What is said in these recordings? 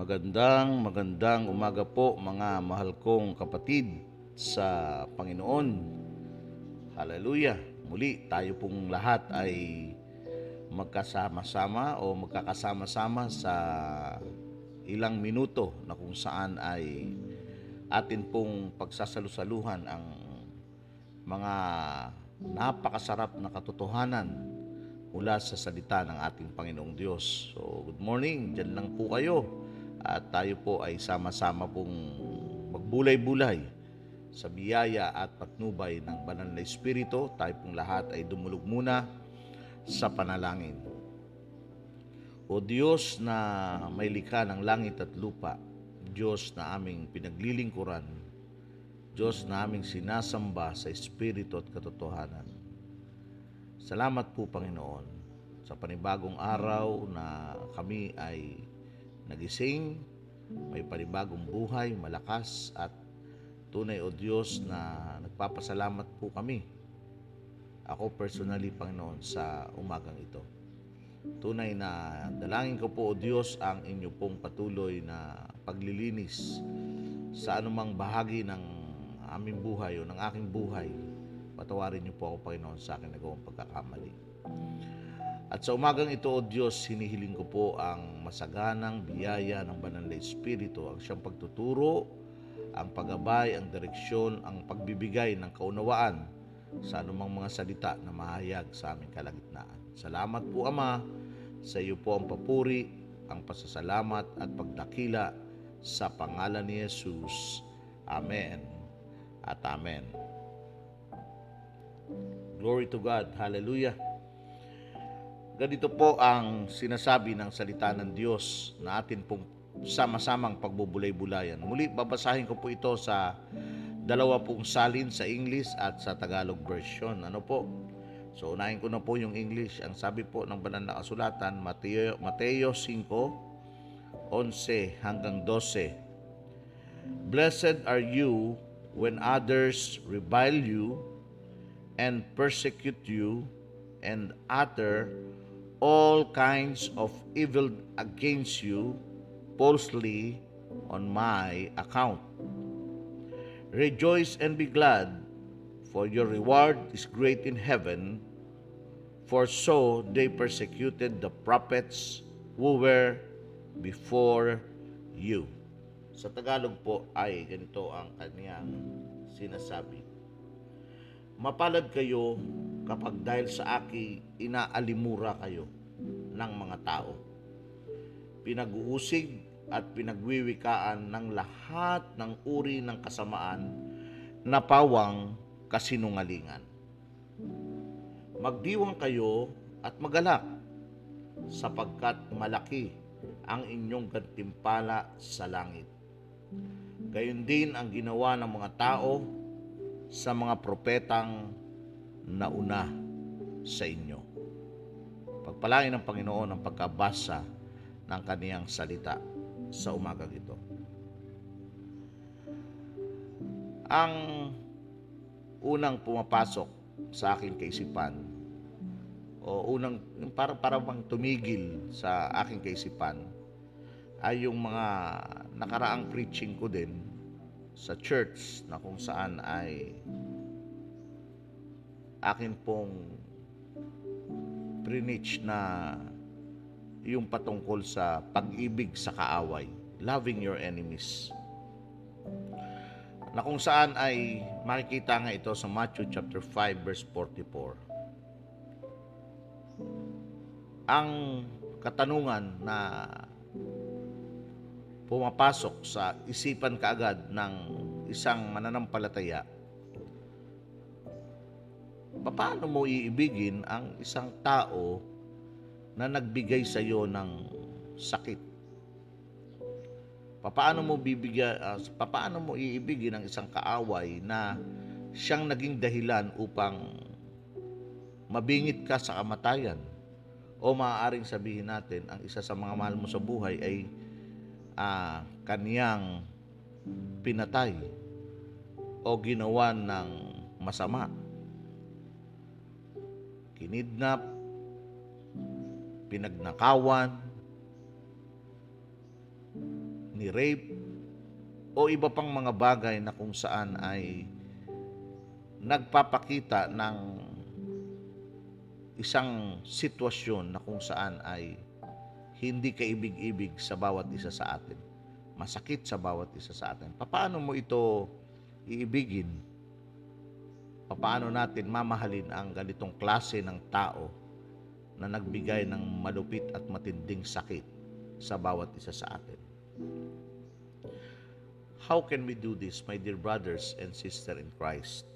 Magandang umaga po mga mahal kong kapatid sa Panginoon. Hallelujah! Muli tayo pong lahat ay magkasama-sama o magkakasama-sama sa ilang minuto na kung saan ay atin pong pagsasalusaluhan ang mga napakasarap na katotohanan mula sa salita ng ating Panginoong Diyos. So, good morning, dyan lang po kayo. At tayo po ay sama-sama pong magbulay-bulay sa biyaya at patnubay ng banal na Espiritu. Tayo pong lahat ay dumulog muna sa panalangin. O Diyos na may likha ng langit at lupa, Diyos na aming pinaglilingkuran, Diyos na aming sinasamba sa Espiritu at katotohanan. Salamat po, Panginoon, sa panibagong araw na kami ay nagising, may panibagong buhay, malakas at tunay, O Diyos, na nagpapasalamat po kami. Ako personally, Panginoon, sa umagang ito. Tunay na dalangin ko po, O Diyos, ang inyo pong patuloy na paglilinis sa anumang bahagi ng aming buhay o ng aking buhay. Patawarin niyo po ako, Panginoon, sa akin nagawang pagkakamali. At sa umagang ito, O Diyos, hinihiling ko po ang masaganang biyaya ng banal na Espiritu, ang siyang pagtuturo, ang paggabay, ang direksyon, ang pagbibigay ng kaunawaan sa anumang mga salita na mahayag sa aming kalagitnaan. Salamat po, Ama, sa iyo po ang papuri, ang pasasalamat at pagdakila sa pangalan ni Jesus. Amen at Amen. Glory to God. Hallelujah. Ganito po ang sinasabi ng salita ng Diyos na atin pong sama-samang pagbubulay-bulayan. Muli, babasahin ko po ito sa dalawa pong salin sa English at sa Tagalog version. Ano po? So, unahin ko na po yung English. Ang sabi po ng banal na kasulatan, Mateo 5:11 hanggang 12. Blessed are you when others revile you and persecute you and utter all kinds of evil against you falsely on my account. Rejoice and be glad, for your reward is great in heaven, for so they persecuted the prophets who were before you. Sa Tagalog po ay ganito ang kaniyang sinasabi. Mapalad kayo kapag dahil sa akin inaalimura kayo ng mga tao. Pinag-uusig at pinagwiwikaan ng lahat ng uri ng kasamaan na pawang kasinungalingan. Magdiwang kayo at magalak, sapagkat malaki ang inyong gantimpala sa langit. Gayon din ang ginawa ng mga tao sa mga propetang nauna sa inyo. Pagpalain ng Panginoon ang pagkabasa ng kaniyang salita sa umagang ito. Ang unang pumapasok sa aking kaisipan o para bang tumigil sa aking kaisipan ay yung mga nakaraang preaching ko din sa church na kung saan ay akin pong preach na yung patungkol sa pag-ibig sa kaaway, loving your enemies. Na kung saan ay makikita nga ito sa Matthew chapter 5 verse 44. Ang katanungan na pumapasok sa isipan kaagad ng isang mananampalataya, paano mo iibigin ang isang tao na nagbigay sa iyo ng sakit? Paano mo iibigin ang isang kaaway na siyang naging dahilan upang mabingit ka sa kamatayan? O maaaring sabihin natin, ang isa sa mga mahal mo sa buhay ay kaniyang pinatay o ginawa ng masama, kinidnap, pinagnakawan, ni-rape, o iba pang mga bagay na kung saan ay nagpapakita ng isang sitwasyon na kung saan ay hindi kaibig-ibig sa bawat isa sa atin. Masakit sa bawat isa sa atin. Paano mo ito iibigin? Paano natin mamahalin ang ganitong klase ng tao na nagbigay ng malupit at matinding sakit sa bawat isa sa atin? How can we do this, my dear brothers and sisters in Christ?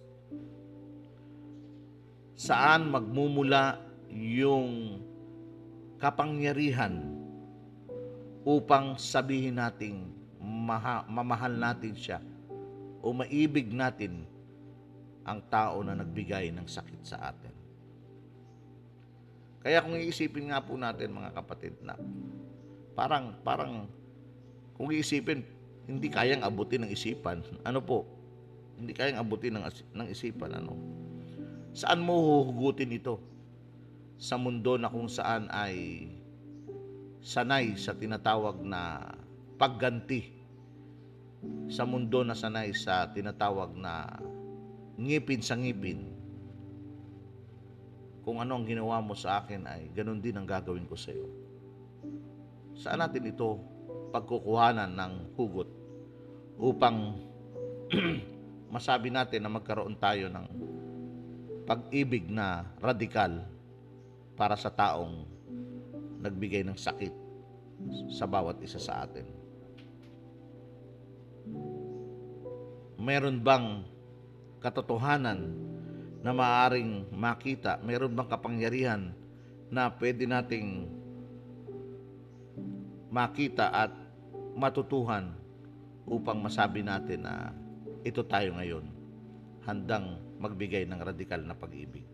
Saan magmumula yung kapangyarihan upang sabihin nating mamahal natin siya o maibig natin ang tao na nagbigay ng sakit sa atin? Kaya kung iisipin nga po natin, mga kapatid, na parang kung iisipin, hindi kayang abutin ng isipan. Ano po? Hindi kayang abutin ng isipan. Ano? Saan mo huhugutin ito? Sa mundo na kung saan ay sanay sa tinatawag na pagganti. Sa mundo na sanay sa tinatawag na ngipin sa ngipin. Kung ano ang ginawa mo sa akin ay ganun din ang gagawin ko sa iyo. Saan natin ito pagkukuhanan ng hugot upang masabi natin na magkaroon tayo ng pag-ibig na radikal para sa taong nagbigay ng sakit sa bawat isa sa atin? Meron bang katotohanan na maaaring makita? Meron bang kapangyarihan na pwede nating makita at matutuhan upang masabi natin na ito tayo ngayon, handang magbigay ng radikal na pag-ibig?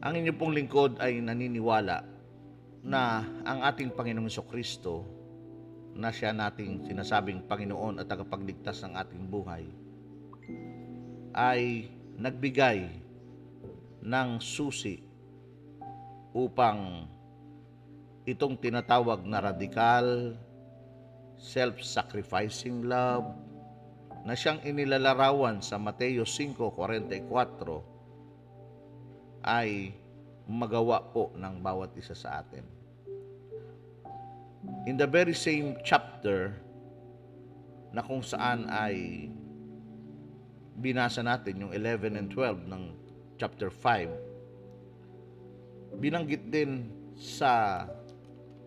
Ang inyong pong lingkod ay naniniwala na ang ating Panginoong Jesucristo, na siya nating sinasabing Panginoon at tagapagligtas ng ating buhay, ay nagbigay ng susi upang itong tinatawag na radikal, self-sacrificing love na siyang inilalarawan sa Mateo 5:44 ay magawa po ng bawat isa sa atin. In the very same chapter na kung saan ay binasa natin yung 11 and 12 ng chapter 5, binanggit din sa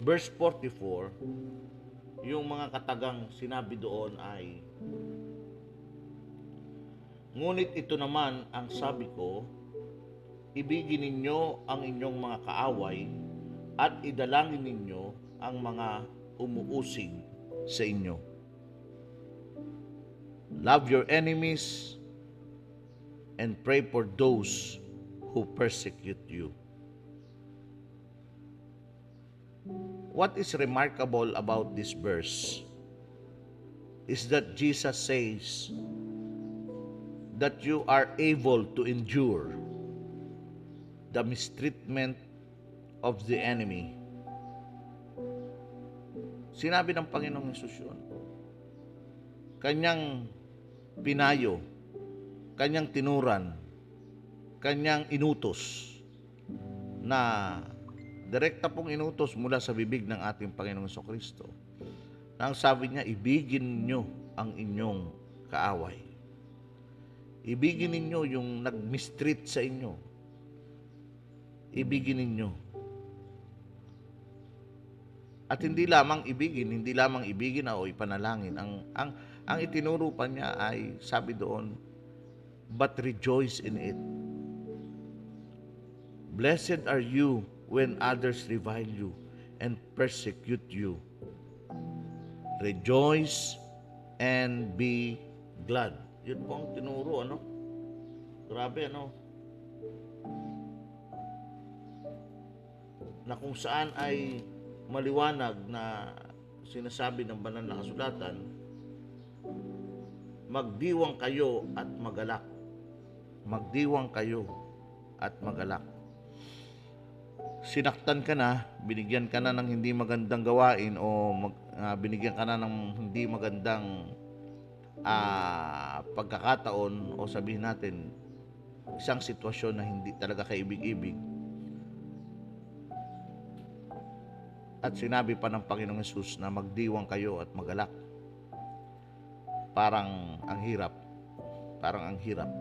verse 44, yung mga katagang sinabi doon ay, ngunit ito naman ang sabi ko, ibigin ninyo ang inyong mga kaaway at idalangin ninyo ang mga umuusig sa inyo. Love your enemies and pray for those who persecute you. What is remarkable about this verse is that Jesus says that you are able to endure the mistreatment of the enemy. Sinabi ng Panginoong Hesus yun. Kanyang pinayo, kanyang tinuran, kanyang inutos, na direkta pong inutos mula sa bibig ng ating Panginoong Jesucristo. Ang sabi niya, ibigin niyo ang inyong kaaway. Ibigin ninyo yung nag-mistreat sa inyo. Ibigin ninyo. At hindi lamang ibigin o ipanalangin. Ang itinuro pa niya ay, sabi doon, but rejoice in it. Blessed are you when others revile you and persecute you. Rejoice and be glad. Yun po ang tinuro, ano? Grabe, ano? Na kung saan ay maliwanag na sinasabi ng banal na kasulatan, magdiwang kayo at magalak. Magdiwang kayo at magalak. sinaktan ka na, binigyan ka na ng hindi magandang gawain o binigyan ka na ng hindi magandang pagkakataon o sabihin natin isang sitwasyon na hindi talaga kaibig-ibig at sinabi pa ng Panginoong Hesus na magdiwang kayo at magalak. Parang ang hirap. Parang ang hirap.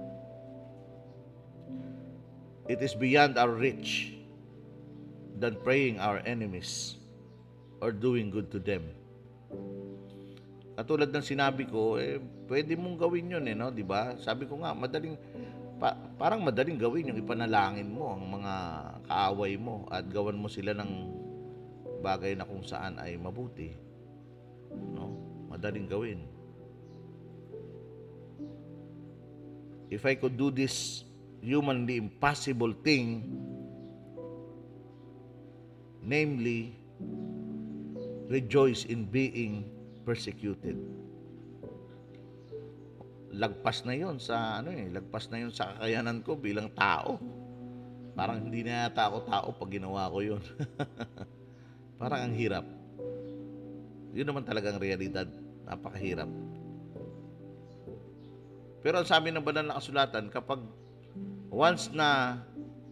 It is beyond our reach than praying our enemies or doing good to them. Katulad ng sinabi ko, pwede mong gawin yun, no? Di ba? Sabi ko nga, parang madaling gawin yung ipanalangin mo ang mga kaaway mo at gawan mo sila ng bagay na kung saan ay mabuti. No? Madaling gawin. If I could do this humanly impossible thing, namely, rejoice in being persecuted. Lagpas na 'yon sa lagpas na 'yon sa kakayanan ko bilang tao. Parang hindi na yata ako tao pag ginawa ko 'yon. Parang ang hirap. 'Yun naman talagang realidad, napakahirap. Pero ang sabi ng banal na kasulatan, kapag once na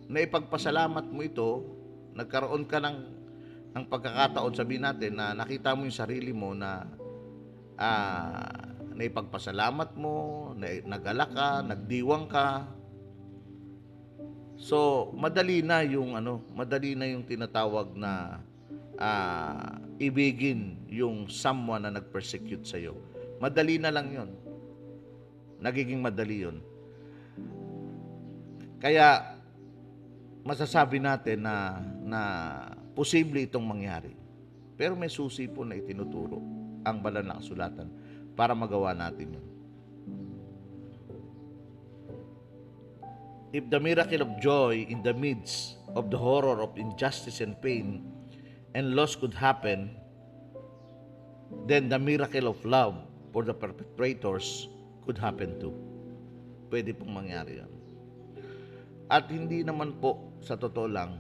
naipagpasalamat mo ito, nagkaroon ka ng pagkakataon, sabihin natin na nakita mo yung sarili mo na naipagpasalamat mo, nagalak ka, nagdiwang ka. So, madali na yung tinatawag na ibigin yung someone na nag-persecute sa iyo. Madali na lang 'yon. Nagiging madali 'yon. Kaya masasabi natin na posible itong mangyari. Pero may susi po na itinuturo ang banal na kasulatan para magawa natin yun. If the miracle of joy in the midst of the horror of injustice and pain and loss could happen, then the miracle of love for the perpetrators could happen too. Pwede pong mangyari yun. At hindi naman po, sa totoo lang,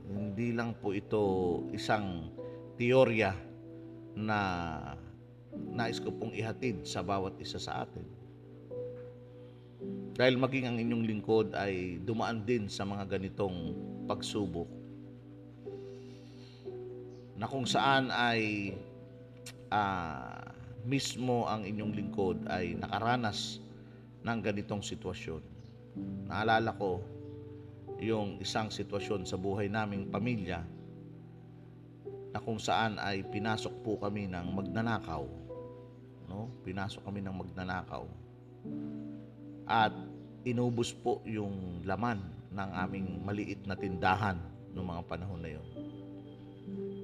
hindi lang po ito isang teorya na nais ko pong ihatid sa bawat isa sa atin. Dahil maging ang inyong lingkod ay dumaan din sa mga ganitong pagsubok na kung saan ay mismo ang inyong lingkod ay nakaranas ng ganitong sitwasyon. Naalala ko yung isang sitwasyon sa buhay naming pamilya na kung saan ay pinasok po kami ng magnanakaw. No? Pinasok kami ng magnanakaw. At inubos po yung laman ng aming maliit na tindahan noong mga panahon na yun.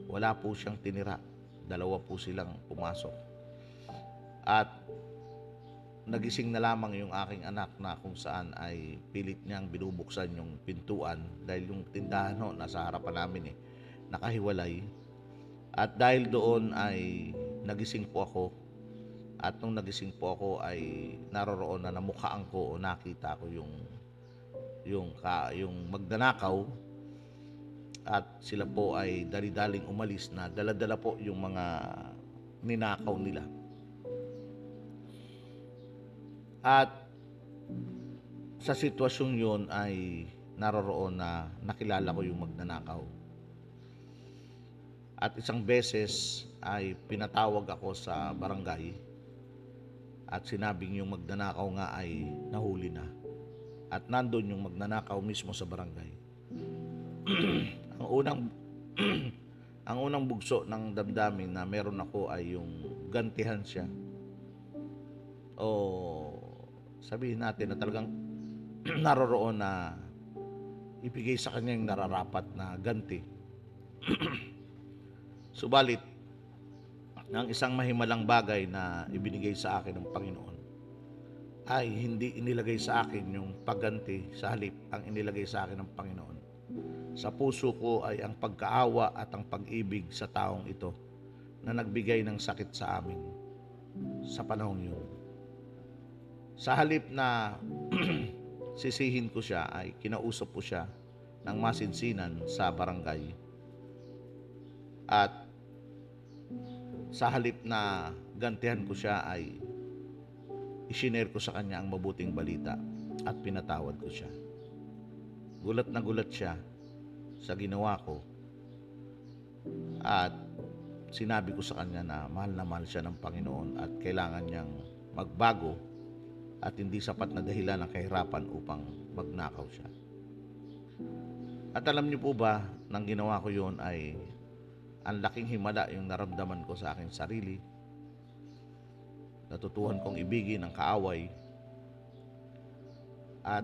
Wala po siyang tinira. 2 po silang pumasok. At nagising na lamang yung aking anak na kung saan ay pilit niyang binubuksan yung pintuan dahil yung tindahan nasa harapan namin nakahiwalay. At dahil doon ay nagising po ako. At nung nagising po ako ay naroroon na namukhaan ko o nakita ko yung magnanakaw. At sila po ay dali-daling umalis na dala-dala po yung mga ninakaw nila. At sa sitwasyong yun ay naroroon na nakilala ko yung magnanakaw. At isang beses ay pinatawag ako sa barangay at sinabing yung magnanakaw nga ay nahuli na. At nandun yung magnanakaw mismo sa barangay. Ang unang bugso ng damdamin na meron ako ay yung gantihan siya. O sabihin natin na talagang naroroon na ibigay sa kanya yung nararapat na ganti. Subalit, ang isang mahimalang bagay na ibinigay sa akin ng Panginoon ay hindi inilagay sa akin yung pagganti, sa halip ang inilagay sa akin ng Panginoon. Sa puso ko ay ang pagkaawa at ang pag-ibig sa taong ito na nagbigay ng sakit sa amin sa panahong yun. Sa halip na sisihin ko siya ay kinausap ko siya ng masinsinan sa barangay. At sa halip na gantihan ko siya ay isinare ko sa kanya ang mabuting balita at pinatawad ko siya. Gulat na gulat siya sa ginawa ko at sinabi ko sa kanya na mahal siya ng Panginoon at kailangan niyang magbago at hindi sapat na dahilan ng kahirapan upang magnakaw siya. At alam niyo po ba, nang ginawa ko yun ay ang laking himala yung naramdaman ko sa aking sarili. Natutuhan kong ibigin ang kaaway. At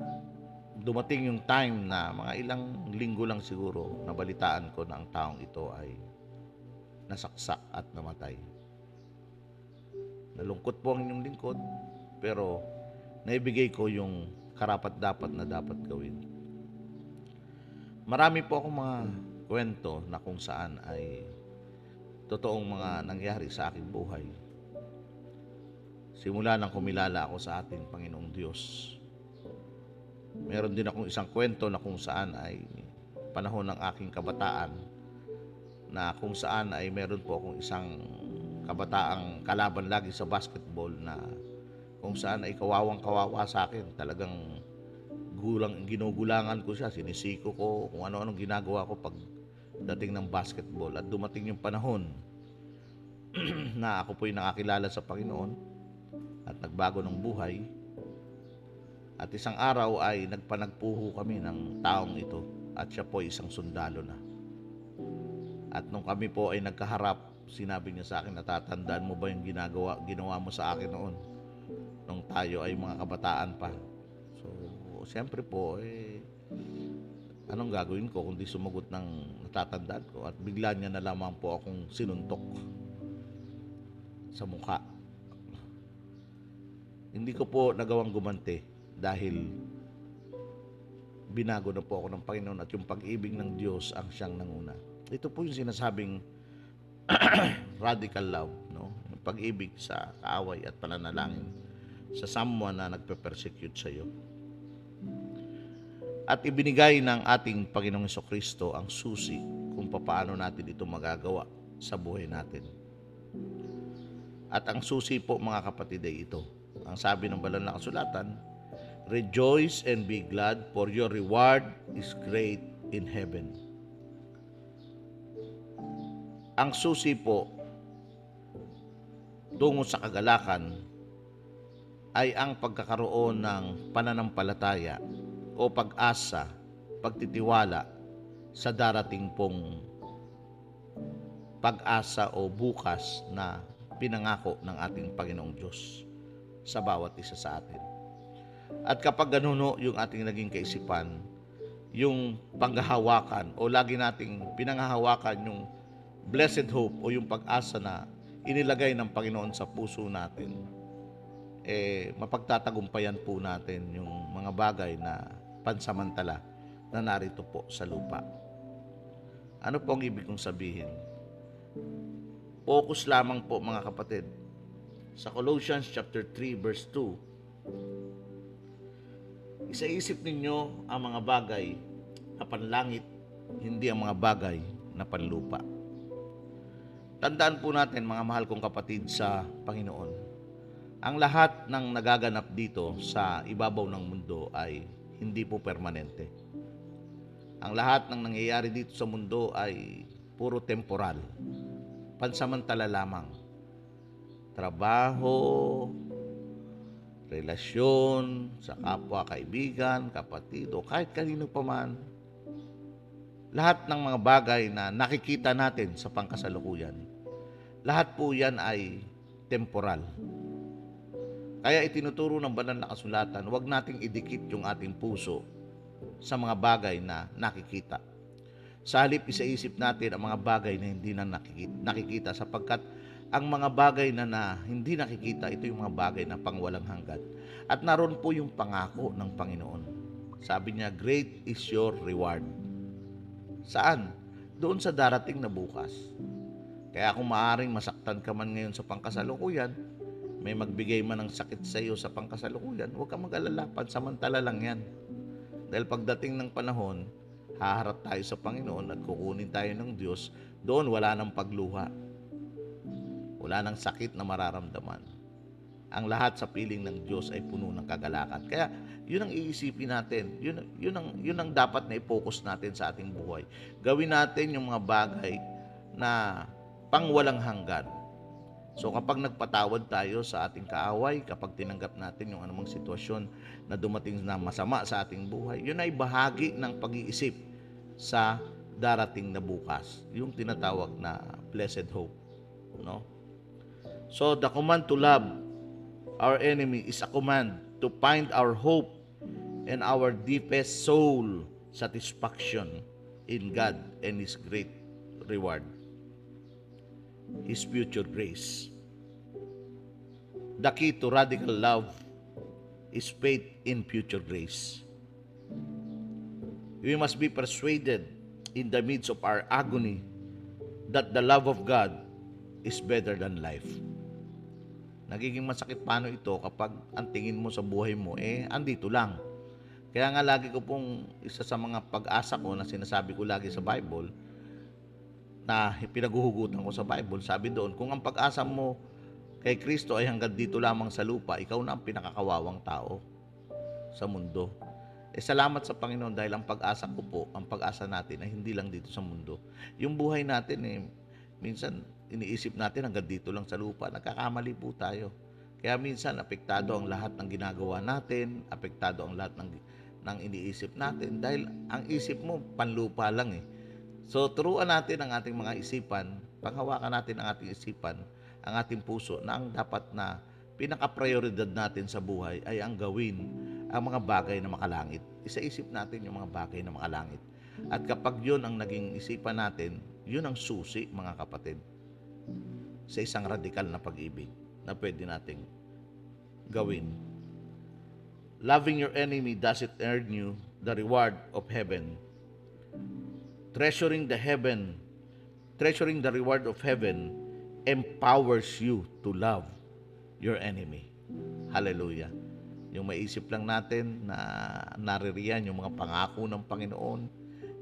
dumating yung time na mga ilang linggo lang siguro, nabalitaan ko na ang taong ito ay nasaksak at namatay. Nalungkot po ang inyong lingkod, pero naibigay ko yung karapat-dapat na dapat gawin. Marami po akong mga kwento na kung saan ay totoong mga nangyari sa aking buhay. Simula nang kumilala ako sa ating Panginoong Diyos. Meron din akong isang kwento na kung saan ay panahon ng aking kabataan, na kung saan ay meron po akong isang kabataang kalaban lagi sa basketball na kung saan ay kawawang-kawawa sa akin. Talagang ginugulangan ko siya, sinisiko ko kung ano-anong ginagawa ko pag dating ng basketball. At dumating yung panahon na ako po'y nakakilala sa Panginoon at nagbago ng buhay. At isang araw ay nagpanagpuho kami ng taong ito at siya po isang sundalo na. At nung kami po ay nagkaharap, sinabi niya sa akin, natatandaan mo ba yung ginawa mo sa akin noon nung tayo ay mga kabataan pa? So, siyempre po, anong gagawin ko kundi sumagot ng natatandaan ko? At bigla niya na lamang po akong sinuntok sa mukha. Hindi ko po nagawang gumanti dahil binago na po ako ng Panginoon at yung pag-ibig ng Diyos ang siyang nanguna. Ito po yung sinasabing radical love, no? Yung pag-ibig sa kaaway at pananalangin sa someone na nagpe-persecute sa iyo. At ibinigay ng ating Panginoong Jesucristo ang susi kung paano natin ito magagawa sa buhay natin. At ang susi po, mga kapatid, ay ito. Ang sabi ng banal na kasulatan, rejoice and be glad, for your reward is great in heaven. Ang susi po tungo sa kagalakan ay ang pagkakaroon ng pananampalataya o pag-asa, pagtitiwala sa darating pong pag-asa o bukas na pinangako ng ating Panginoong Diyos sa bawat isa sa atin. At kapag ganuno yung ating naging kaisipan, yung panghahawakan o lagi nating pinanghahawakan yung blessed hope o yung pag-asa na inilagay ng Panginoon sa puso natin, mapagtatagumpayan po natin yung mga bagay na pansamantala na narito po sa lupa. Ano po ang ibig kong sabihin? Focus lamang po, mga kapatid, sa Colossians chapter 3 verse 2. Isaisip ninyo ang mga bagay na panlangit, hindi ang mga bagay na panlupa. Tandaan po natin, mga mahal kong kapatid sa Panginoon, ang lahat ng nagaganap dito sa ibabaw ng mundo ay hindi po permanente. Ang lahat ng nangyayari dito sa mundo ay puro temporal, pansamantala lamang. Trabaho, relasyon sa kapwa, kaibigan, kapatid, o kahit kanino pa man. Lahat ng mga bagay na nakikita natin sa pangkasalukuyan, lahat po yan ay temporal. Kaya itinuturo ng banal na kasulatan, huwag nating idikit yung ating puso sa mga bagay na nakikita. Sa halip, isaisip natin ang mga bagay na hindi na nakikita, sapagkat ang mga bagay na hindi nakikita, ito yung mga bagay na pangwalang hanggan. At naroon po yung pangako ng Panginoon. Sabi niya, great is your reward. Saan? Doon sa darating na bukas. Kaya kung maaring masaktan ka man ngayon sa pangkasalukuyan, may magbigay man ng sakit sa iyo sa pangkasalukuyan, huwag kang mag-alala, pansamantala lang yan. Dahil pagdating ng panahon, haharap tayo sa Panginoon at kukunin tayo ng Diyos, doon wala nang pagluha. Wala nang sakit na mararamdaman. Ang lahat sa piling ng Diyos ay puno ng kagalakan. Kaya yun ang iisipin natin. Yun ang dapat na i-focus natin sa ating buhay. Gawin natin yung mga bagay na pangwalang hanggan. So kapag nagpatawad tayo sa ating kaaway, kapag tinanggap natin yung anumang sitwasyon na dumating na masama sa ating buhay, yun ay bahagi ng pag-iisip sa darating na bukas. Yung tinatawag na blessed hope. No? So the command to love our enemy is a command to find our hope and our deepest soul satisfaction in God and His great reward, His future grace. The key to radical love is faith in future grace. We must be persuaded in the midst of our agony that the love of God is better than life. Nagiging masakit paano ito kapag ang tingin mo sa buhay mo, andito lang. Kaya nga lagi ko pong isa sa mga pag-asa ko na sinasabi ko lagi sa Bible, na pinaghuhugutan ko sa Bible, sabi doon, kung ang pag-asa mo kay Kristo ay hanggang dito lamang sa lupa, ikaw na ang pinakakawawang tao sa mundo. Salamat sa Panginoon dahil ang pag-asa ko po, ang pag-asa natin ay hindi lang dito sa mundo. Yung buhay natin minsan iniisip natin hanggang dito lang sa lupa, nagkakamali po tayo. Kaya minsan apektado ang lahat ng ginagawa natin, apektado ang lahat ng iniisip natin dahil ang isip mo panlupa lang . So turuan natin ang ating mga isipan, panghawakan natin ang ating isipan, ang ating puso na ang dapat na pinaka-prioridad natin sa buhay ay ang gawin ang mga bagay na makalangit. Isa-isip natin yung mga bagay na makalangit. At kapag yun ang naging isipan natin, yun ang susi, mga kapatid, sa isang radikal na pag-ibig na pwede nating gawin. Loving your enemy doesn't earn you the reward of heaven. Treasuring the reward of heaven empowers you to love your enemy. Hallelujah. Yung maisip lang natin na naririyan yung mga pangako ng Panginoon,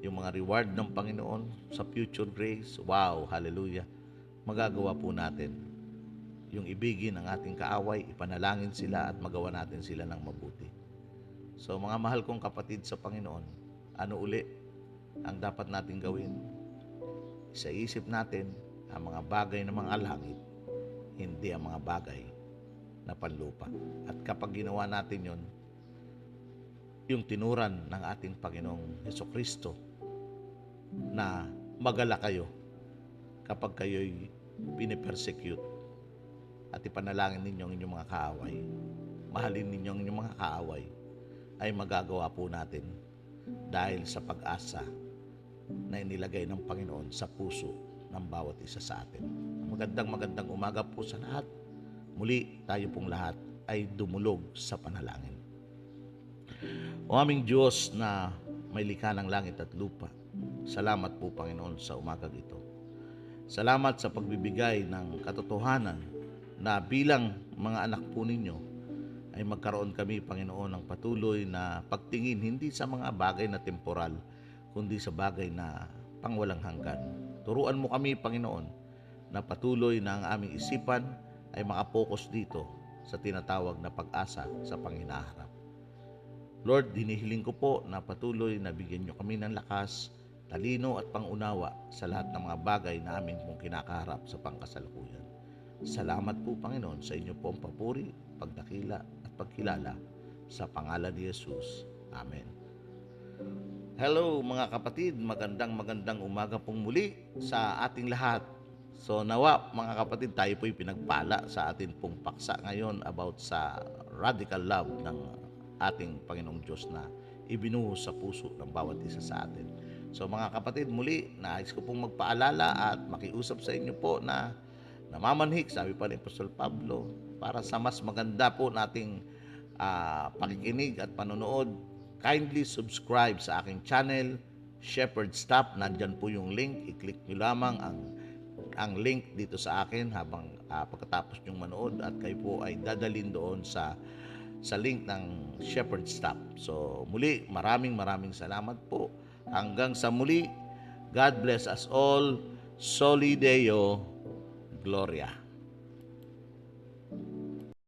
yung mga reward ng Panginoon sa future grace. Wow, hallelujah. Magagawa po natin yung ibigin ang ating kaaway, ipanalangin sila at magawa natin sila ng mabuti. So mga mahal kong kapatid sa Panginoon, ano uli ang dapat natin gawin? Isaisip natin ang mga bagay ng mga langit, hindi ang mga bagay na panlupa. At kapag ginawa natin yon, yung tinuran ng ating Panginoong Hesukristo na magala kayo kapag kayo'y pinipersecute at ipanalangin ninyo ang inyong mga kaaway, mahalin ninyo ang inyong mga kaaway, ay magagawa po natin dahil sa pag-asa na inilagay ng Panginoon sa puso ng bawat isa sa atin. Magandang umaga po sa lahat. Muli tayo pong lahat ay dumulog sa panalangin. O aming Diyos na may likha ng langit at lupa, salamat po Panginoon sa umagang ito. Salamat sa pagbibigay ng katotohanan na bilang mga anak po ninyo ay magkaroon kami Panginoon ng patuloy na pagtingin hindi sa mga bagay na temporal kundi sa bagay na pangwalang hanggan. Turuan mo kami Panginoon na patuloy na ang aming isipan ay makapokus dito sa tinatawag na pag-asa sa panghinaharap. Lord, dinihiling ko po na patuloy na bigyan nyo kami ng lakas, talino at pangunawa sa lahat ng mga bagay na amin pong kinakaharap sa pangkasalukuyan. Salamat po Panginoon sa inyo pong papuri, pagdakila at pagkilala sa pangalan ni Jesus. Amen. Hello mga kapatid, magandang umaga pong muli sa ating lahat. So nawa mga kapatid, tayo po'y pinagpala sa atin pong paksa ngayon about sa radical love ng ating Panginoong Diyos na ibinuhos sa puso ng bawat isa sa atin. So mga kapatid, muli nais ko pong magpaalala at makiusap sa inyo po na namamanhik, sabi pa ni Apostol Pablo, para sa mas maganda po nating pakikinig at panonood, kindly subscribe sa aking channel, Shepherd Stop. Nandyan po yung link, i-click nyo lamang ang link dito sa akin habang pagkatapos nyong manood at kayo po ay dadalhin doon sa link ng Shepherd Stop. So muli, maraming salamat po Hanggang sa muli, God bless us all. Soli Deo Gloria.